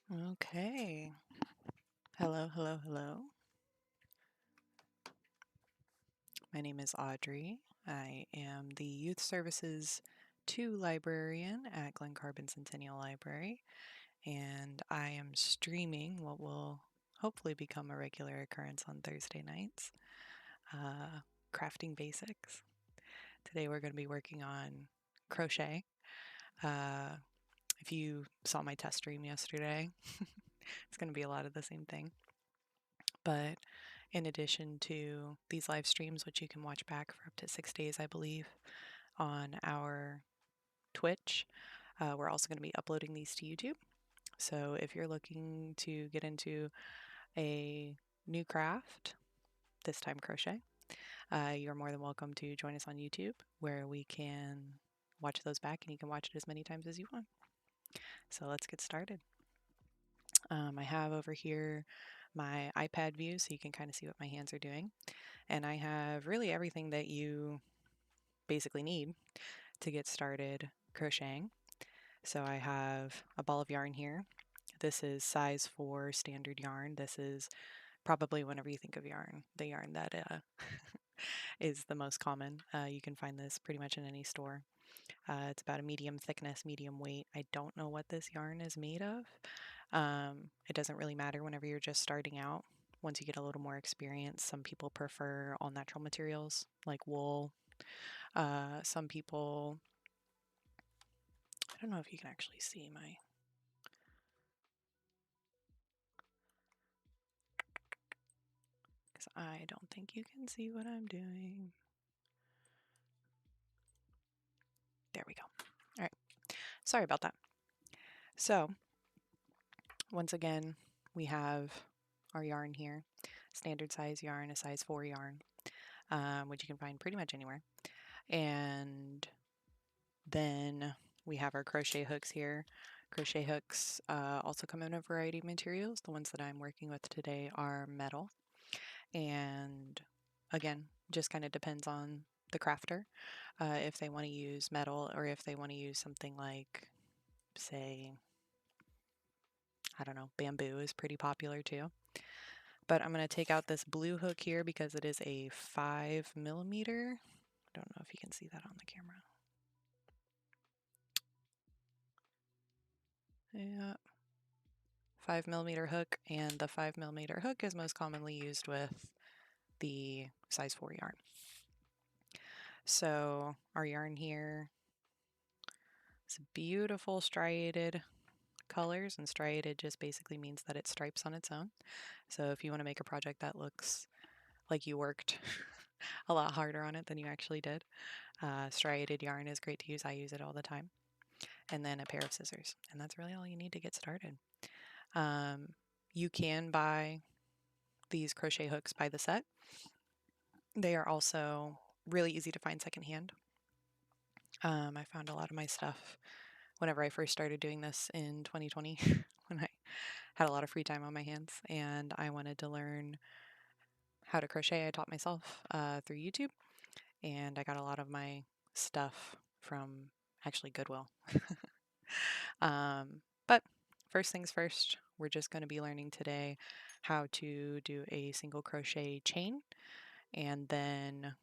Okay. Hello, hello, hello. My name is Audrey. I am the Youth Services 2 librarian at Glen Carbon Centennial Library, and I am streaming what will hopefully become a regular occurrence on Thursday nights, Crafting Basics. Today we're going to be working on crochet. Uh, if you saw my test stream yesterday, it's going to be a lot of the same thing. But in addition to these live streams, which you can watch back for up to 6 days, I believe, on our Twitch, we're also going to be uploading these to YouTube. So if you're looking to get into a new craft, this time crochet, you're more than welcome to join us on YouTube, where we can watch those back and you can watch it as many times as you want. So let's get started. I have over here my iPad view so you can kind of see what my hands are doing. And I have really everything that you basically need to get started crocheting. So I have a ball of yarn here. This is size 4 standard yarn. This is probably, whenever you think of yarn, the yarn that is the most common. You can find this pretty much in any store. It's about a medium thickness, medium weight. I don't know what this yarn is made of. It doesn't really matter whenever you're just starting out. Once you get a little more experience, some people prefer all natural materials like wool. Some people, I don't know if you can actually see my, because I don't think you can see what I'm doing. There we go. All right. Sorry about that. So, once again, we have our yarn here. Standard size yarn, a size 4 yarn, which you can find pretty much anywhere. And then we have our crochet hooks here. Crochet hooks also come in a variety of materials. The ones that I'm working with today are metal. And again, just kind of depends on the crafter. If they want to use metal or if they want to use something like, say, I don't know, bamboo is pretty popular too. But I'm going to take out this blue hook here because it is a 5mm. I don't know if you can see that on the camera. Yeah, 5mm hook, and the 5mm hook is most commonly used with the size 4 yarn. So our yarn here is beautiful striated colors, and striated just basically means that it stripes on its own. So if you want to make a project that looks like you worked a lot harder on it than you actually did, striated yarn is great to use. I use it all the time. And then a pair of scissors, and that's really all you need to get started. You can buy these crochet hooks by the set. They are also really easy to find secondhand. I found a lot of my stuff whenever I first started doing this in 2020 when I had a lot of free time on my hands and I wanted to learn how to crochet. I taught myself through YouTube, and I got a lot of my stuff from actually Goodwill. But first things first, we're just going to be learning today how to do a single crochet chain, and then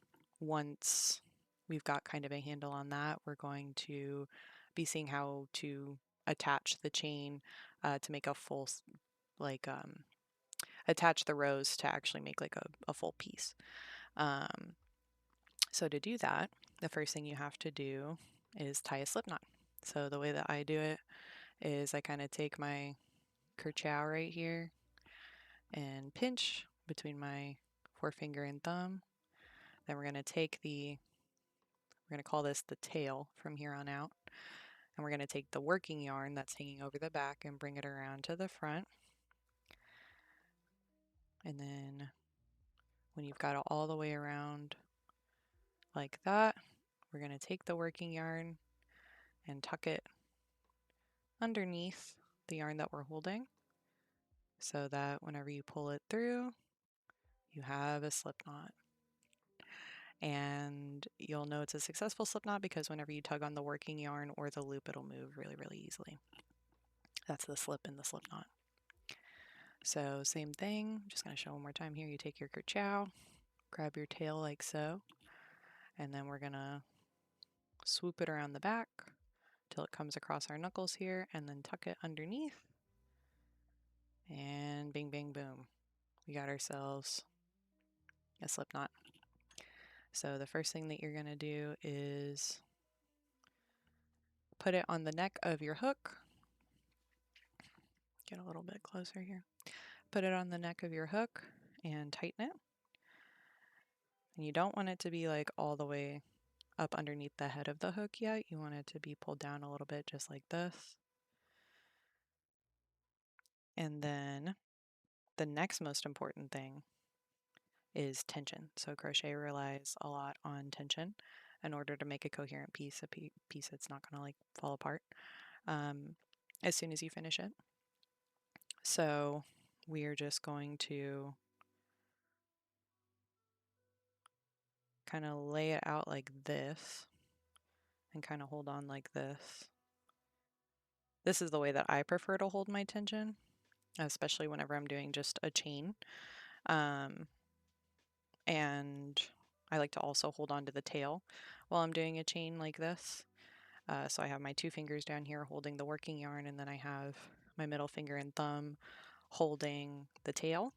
once we've got kind of a handle on that, we're going to be seeing how to attach the chain to make a full, like, attach the rows to actually make like a full piece. So to do that, the first thing you have to do is tie a slip knot. So the way that I do it is I kind of take my crochet right here and pinch between my forefinger and thumb. Then we're going to take we're going to call this the tail from here on out. And we're going to take the working yarn that's hanging over the back and bring it around to the front. And then when you've got it all the way around like that, we're going to take the working yarn and tuck it underneath the yarn that we're holding so that whenever you pull it through, you have a slip knot. And you'll know it's a successful slip knot because whenever you tug on the working yarn or the loop, it'll move really, really easily. That's the slip and the slip knot. So same thing, just going to show one more time here. You take your kerchow, grab your tail like so, and then we're going to swoop it around the back till it comes across our knuckles here, and then tuck it underneath, and bing, bing, boom. We got ourselves a slip knot. So the first thing that you're going to do is put it on the neck of your hook. Get a little bit closer here. Put it on the neck of your hook and tighten it. And you don't want it to be like all the way up underneath the head of the hook yet. You want it to be pulled down a little bit just like this. And then the next most important thing is tension. So crochet relies a lot on tension in order to make a coherent piece, a piece that's not going to like fall apart as soon as you finish it. So we are just going to kind of lay it out like this and kind of hold on like this. This is the way that I prefer to hold my tension, especially whenever I'm doing just a chain. And I like to also hold on to the tail while I'm doing a chain like this. So I have my 2 fingers down here holding the working yarn, and then I have my middle finger and thumb holding the tail.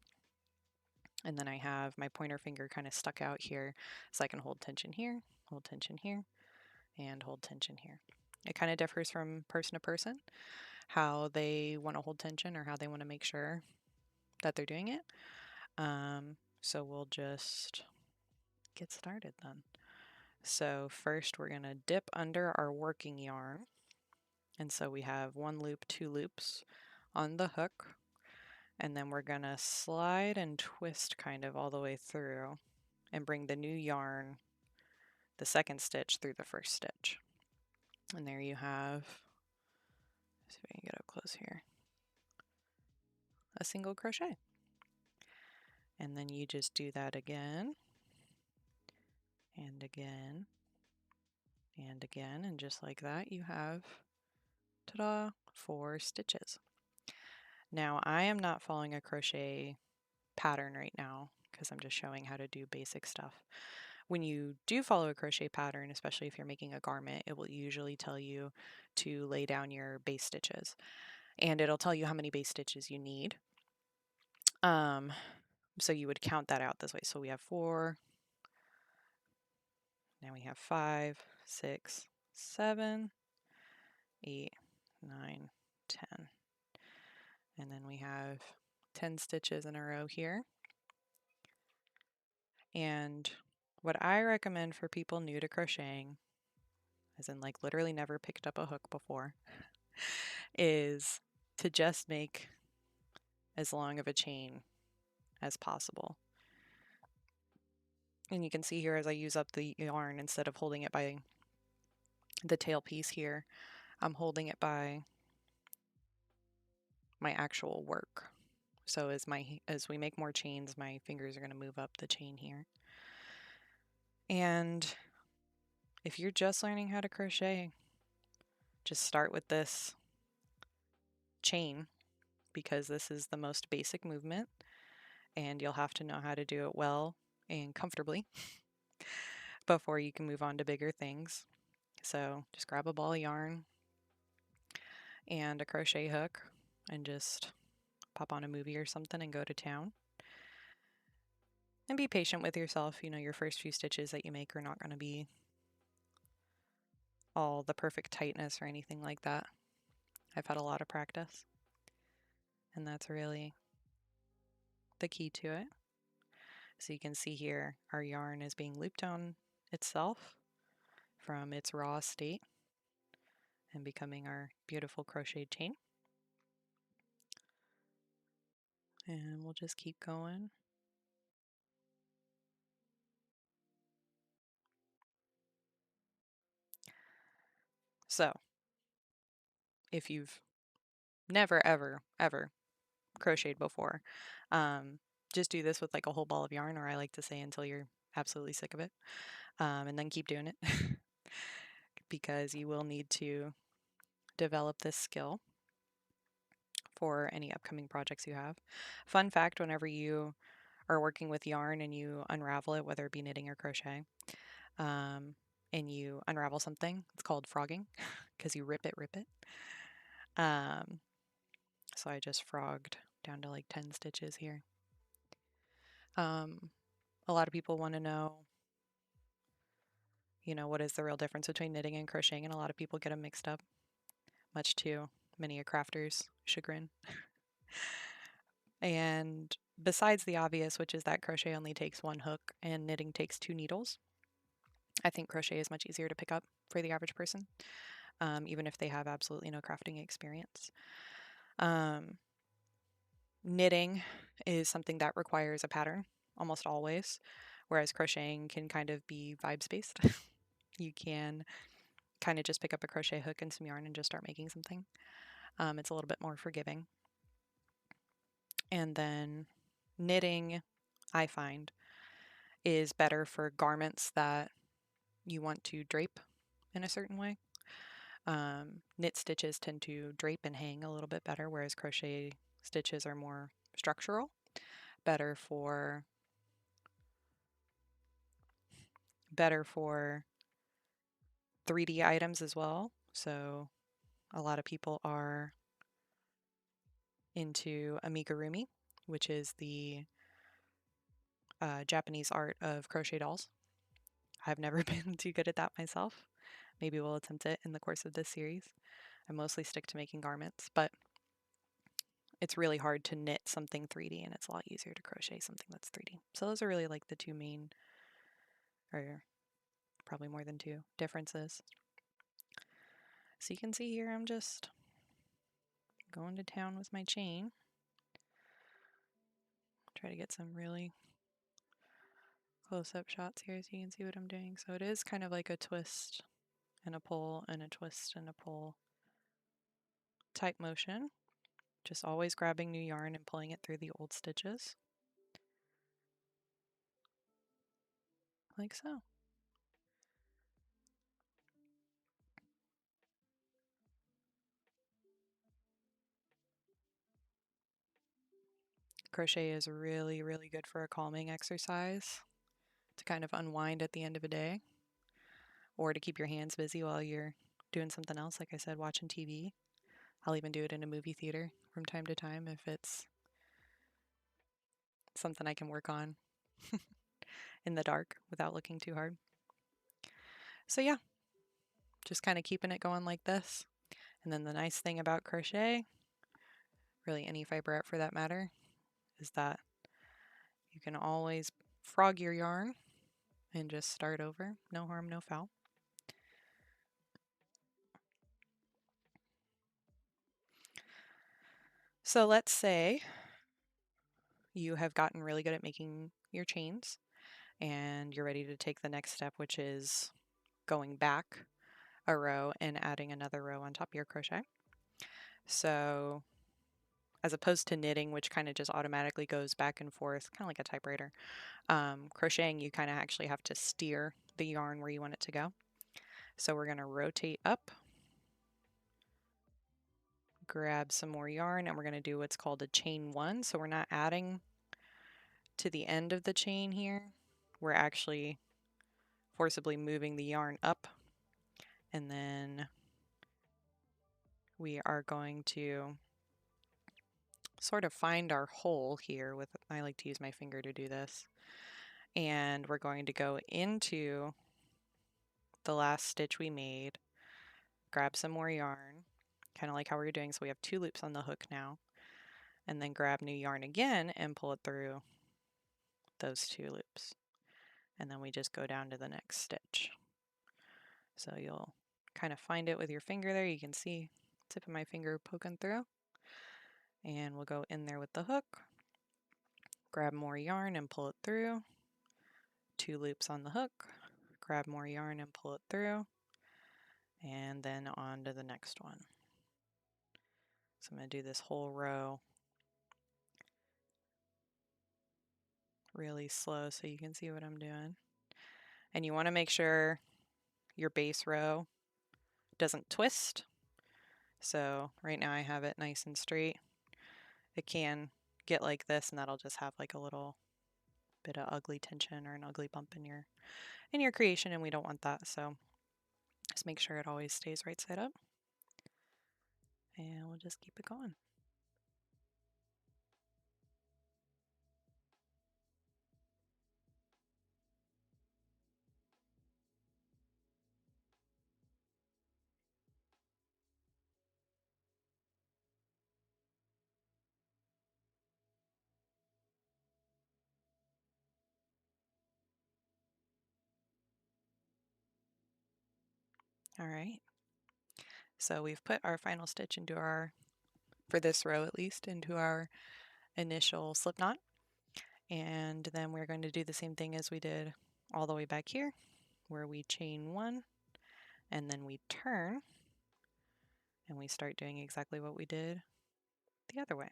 And then I have my pointer finger kind of stuck out here so I can hold tension here, and hold tension here. It kind of differs from person to person, how they want to hold tension or how they want to make sure that they're doing it. So we'll just get started then. So first we're going to dip under our working yarn. And so we have 1 loop, 2 loops on the hook. And then we're going to slide and twist kind of all the way through and bring the new yarn, the second stitch, through the first stitch. And there you have, let's see if we can get up close here, a single crochet. And then you just do that again and again and again, and just like that you have, ta-da, 4 stitches. Now I am not following a crochet pattern right now because I'm just showing how to do basic stuff. When you do follow a crochet pattern, especially if you're making a garment, it will usually tell you to lay down your base stitches, and it'll tell you how many base stitches you need. So you would count that out this way. So we have 4, now we have 5, 6, 7, 8, 9, 10. And then we have 10 stitches in a row here. And what I recommend for people new to crocheting, as in like literally never picked up a hook before, is to just make as long of a chain as possible. And you can see here as I use up the yarn, instead of holding it by the tail piece here, I'm holding it by my actual work. So as we make more chains, my fingers are going to move up the chain here. And if you're just learning how to crochet, just start with this chain, because this is the most basic movement and you'll have to know how to do it well and comfortably before you can move on to bigger things. So just grab a ball of yarn and a crochet hook and just pop on a movie or something and go to town. And be patient with yourself. You know, your first few stitches that you make are not going to be all the perfect tightness or anything like that. I've had a lot of practice, and that's really the key to it. So you can see here our yarn is being looped on itself from its raw state and becoming our beautiful crocheted chain. And we'll just keep going. So if you've never ever crocheted before, just do this with like a whole ball of yarn, or I like to say until you're absolutely sick of it, and then keep doing it because you will need to develop this skill. for any upcoming projects you have. Fun fact, whenever you are working with yarn and you unravel it, whether it be knitting or crochet, and you unravel something, it's called frogging because you rip it. Um, so I just frogged down to like 10 stitches here. A lot of people want to know, what is the real difference between knitting and crocheting, and a lot of people get them mixed up, much to many a crafter's chagrin. And besides the obvious, which is that crochet only takes one hook and knitting takes 2 needles, I think crochet is much easier to pick up for the average person, even if they have absolutely no crafting experience. Knitting is something that requires a pattern almost always, whereas crocheting can kind of be vibes based. You can kind of just pick up a crochet hook and some yarn and just start making something. It's a little bit more forgiving. And then knitting, I find, is better for garments that you want to drape in a certain way. Knit stitches tend to drape and hang a little bit better, whereas crochet stitches are more structural, better for 3D items as well. So a lot of people are into amigurumi, which is the Japanese art of crochet dolls. I've never been too good at that myself. Maybe we'll attempt it in the course of this series. I mostly stick to making garments, but it's really hard to knit something 3D, and it's a lot easier to crochet something that's 3D. So those are really like the two main, or probably more than two, differences. So you can see here I'm just going to town with my chain. Try to get some really close-up shots here so you can see what I'm doing. So it is kind of like a twist and a pull and a twist and a pull type motion. Just always grabbing new yarn and pulling it through the old stitches. Like so. Crochet is really, really good for a calming exercise to kind of unwind at the end of a day, or to keep your hands busy while you're doing something else, like I said, watching TV. I'll even do it in a movie theater from time to time if it's something I can work on in the dark without looking too hard. So yeah, just kind of keeping it going like this. And then the nice thing about crochet, really any fiber art for that matter, is that you can always frog your yarn and just start over. No harm, no foul. So let's say you have gotten really good at making your chains and you're ready to take the next step, which is going back a row and adding another row on top of your crochet. So as opposed to knitting, which kind of just automatically goes back and forth, kind of like a typewriter, crocheting, you kind of actually have to steer the yarn where you want it to go. So we're going to rotate up, grab some more yarn, and we're going to do what's called a chain one. So we're not adding to the end of the chain here. We're actually forcibly moving the yarn up, and then we are going to sort of find our hole here with, I like to use my finger to do this, and we're going to go into the last stitch we made, grab some more yarn, kind of like how we were doing, so we have 2 loops on the hook now, and then grab new yarn again and pull it through those 2 loops, and then we just go down to the next stitch. So you'll kind of find it with your finger there. You can see tip of my finger poking through, and we'll go in there with the hook, grab more yarn and pull it through, 2 loops on the hook, grab more yarn and pull it through, and then on to the next one. So I'm going to do this whole row really slow so you can see what I'm doing. And you want to make sure your base row doesn't twist. So right now I have it nice and straight. it can get like this, and that'll just have like a little bit of ugly tension or an ugly bump in your creation, and we don't want that. So just make sure it always stays right side up, and we'll just keep it going. All right, so we've put our final stitch into our, for this row at least, into our initial slip knot, and then we're going to do the same thing as we did all the way back here, where we chain one and then we turn and we start doing exactly what we did the other way.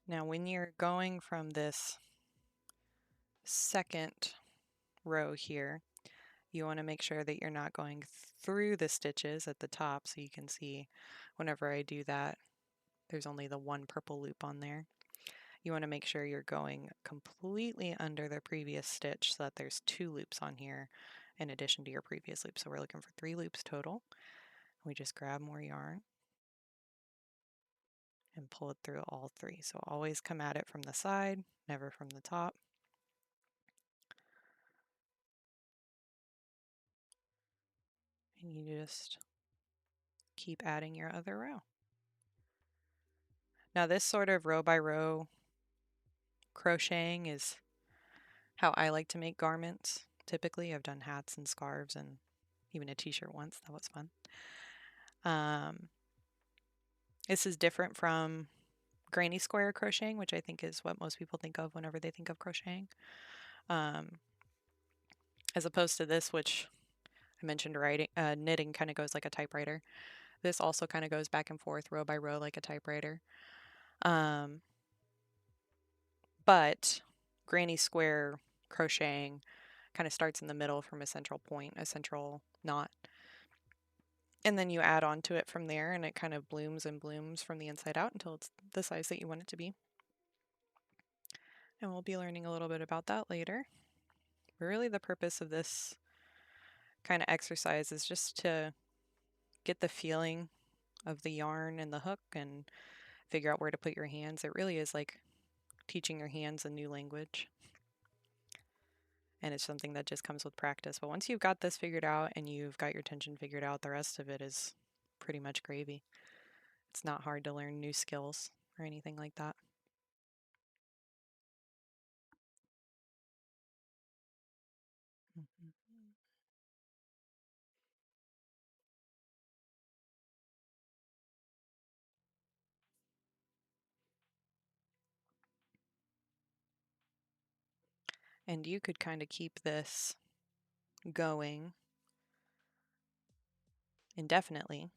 Now when you're going from this second row here, you want to make sure that you're not going through the stitches at the top, so you can see whenever I do that there's only the one purple loop on there. You want to make sure you're going completely under the previous stitch so that there's 2 loops on here in addition to your previous loop. So we're looking for 3 loops total. We just grab more yarn and pull it through all 3. So always come at it from the side, never from the top. And you just keep adding your other row. Now this sort of row by row crocheting is how I like to make garments. Typically I've done hats and scarves and even a t-shirt once. That was fun. This is different from granny square crocheting, which I think is what most people think of whenever they think of crocheting. As opposed to this, which I mentioned knitting kind of goes like a typewriter. This also kind of goes back and forth row by row like a typewriter. But granny square crocheting kind of starts in the middle from a central point, a central knot. And then you add on to it from there, and it kind of blooms and blooms from the inside out until it's the size that you want it to be. And we'll be learning a little bit about that later. But really the purpose of this kind of exercise is just to get the feeling of the yarn and the hook and figure out where to put your hands. It really is like teaching your hands a new language. And it's something that just comes with practice. But once you've got this figured out and you've got your tension figured out, the rest of it is pretty much gravy. It's not hard to learn new skills or anything like that. Mm-hmm. And you could kind of keep this going indefinitely.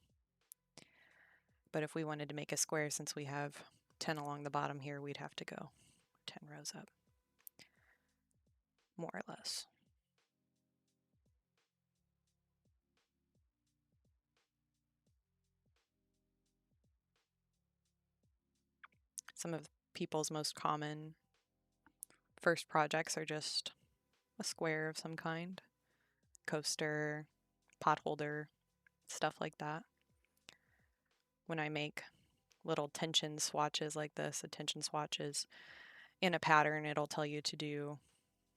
But if we wanted to make a square, since we have 10 along the bottom here, we'd have to go 10 rows up, more or less. Some of people's most common first projects are just a square of some kind, coaster, pot holder, stuff like that. When I make little tension swatches like this, a tension swatch is in a pattern, it'll tell you to do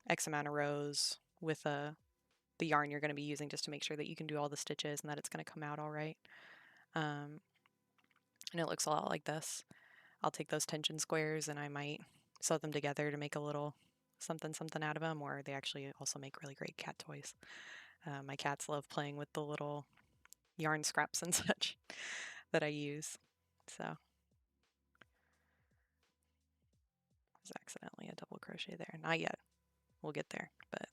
X amount of rows with the yarn you're going to be using, just to make sure that you can do all the stitches and that it's going to come out all right. And it looks a lot like this. I'll take those tension squares and I might sew them together to make a little something something out of them, or they actually also make really great cat toys. My cats love playing with the little yarn scraps and such that I use. So there's accidentally a double crochet there. Not yet. We'll get there, but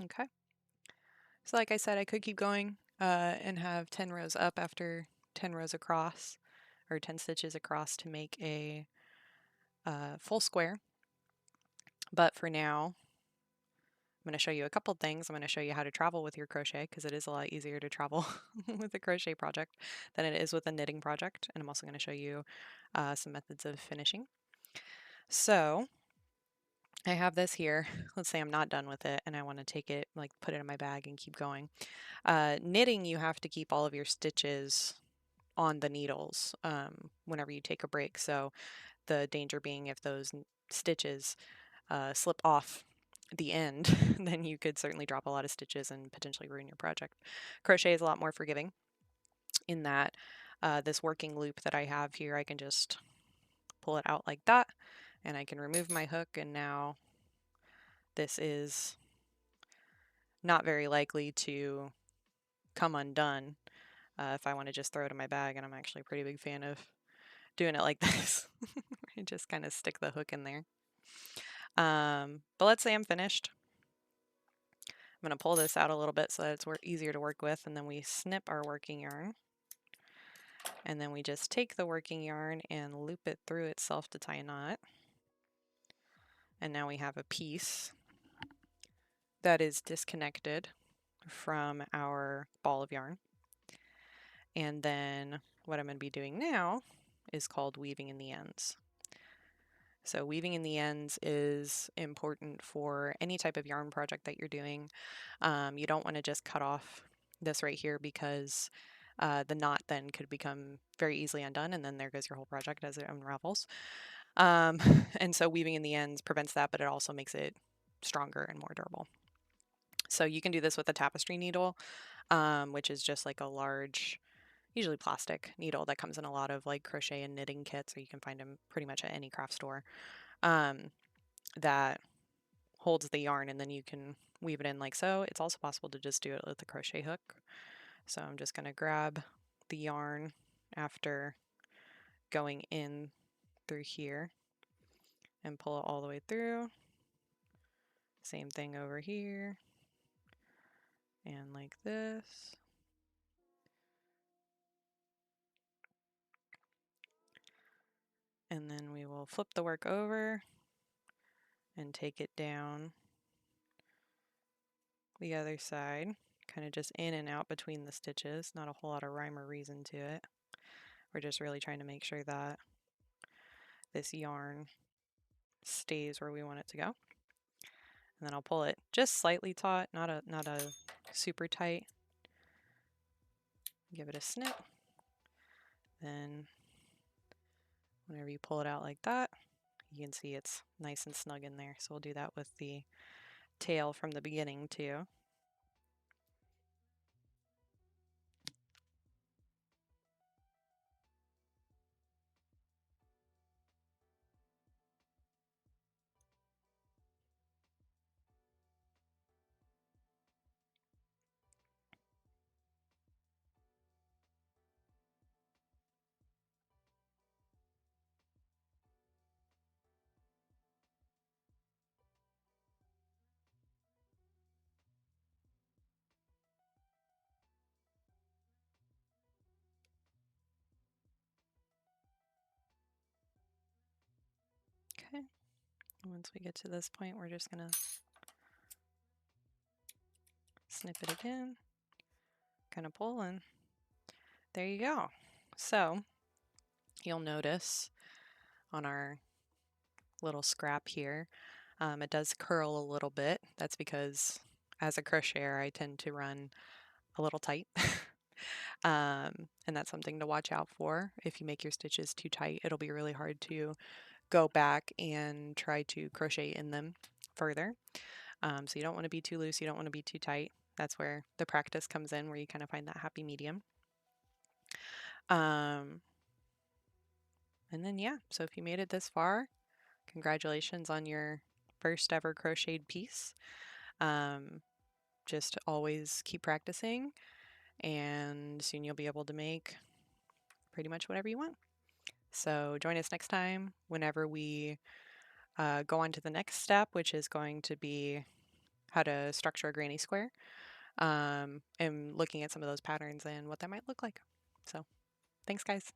Okay. So like I said, I could keep going and have 10 rows up after 10 rows across, or 10 stitches across to make a full square. But for now, I'm going to show you a couple things. I'm going to show you how to travel with your crochet, because it is a lot easier to travel with a crochet project than it is with a knitting project. And I'm also going to show you some methods of finishing. So I have this here. Let's say I'm not done with it and I want to take it, like put it in my bag and keep going. Knitting, you have to keep all of your stitches on the needles whenever you take a break. So the danger being if those stitches slip off the end, then you could certainly drop a lot of stitches and potentially ruin your project. Crochet is a lot more forgiving in that this working loop that I have here, I can just pull it out like that, and I can remove my hook, and now this is not very likely to come undone if I want to just throw it in my bag, and I'm actually a pretty big fan of doing it like this. I just kind of stick the hook in there. But let's say I'm finished. I'm going to pull this out a little bit so that it's easier to work with, and then we snip our working yarn. And then we just take the working yarn and loop it through itself to tie a knot. And now we have a piece that is disconnected from our ball of yarn. And then what I'm going to be doing now is called weaving in the ends. So weaving in the ends is important for any type of yarn project that you're doing. You don't want to just cut off this right here, because the knot then could become very easily undone, and then there goes your whole project as it unravels. And so weaving in the ends prevents that, but it also makes it stronger and more durable. So you can do this with a tapestry needle, which is just like a large, usually plastic needle that comes in a lot of like crochet and knitting kits, or you can find them pretty much at any craft store, that holds the yarn, and then you can weave it in like so. It's also possible to just do it with a crochet hook. So I'm just going to grab the yarn after going in through here and pull it all the way through. Same thing over here, and like this. And then we will flip the work over and take it down the other side, kind of just in and out between the stitches. Not a whole lot of rhyme or reason to it. We're just really trying to make sure that this yarn stays where we want it to go. And then I'll pull it just slightly taut, not a super tight. Give it a snip. Then whenever you pull it out like that, you can see it's nice and snug in there. So we'll do that with the tail from the beginning too. Okay, once we get to this point, we're just gonna snip it again, kind of pull, and there you go. So you'll notice on our little scrap here, it does curl a little bit. That's because as a crocheter, I tend to run a little tight. And that's something to watch out for. If you make your stitches too tight, it'll be really hard to go back and try to crochet in them further. So you don't want to be too loose, you don't want to be too tight. That's where the practice comes in, where you kind of find that happy medium. And then yeah, so if you made it this far, congratulations on your first ever crocheted piece. Just always keep practicing, and soon you'll be able to make pretty much whatever you want. So join us next time whenever we go on to the next step, which is going to be how to structure a granny square, and looking at some of those patterns and what that might look like. So thanks, guys.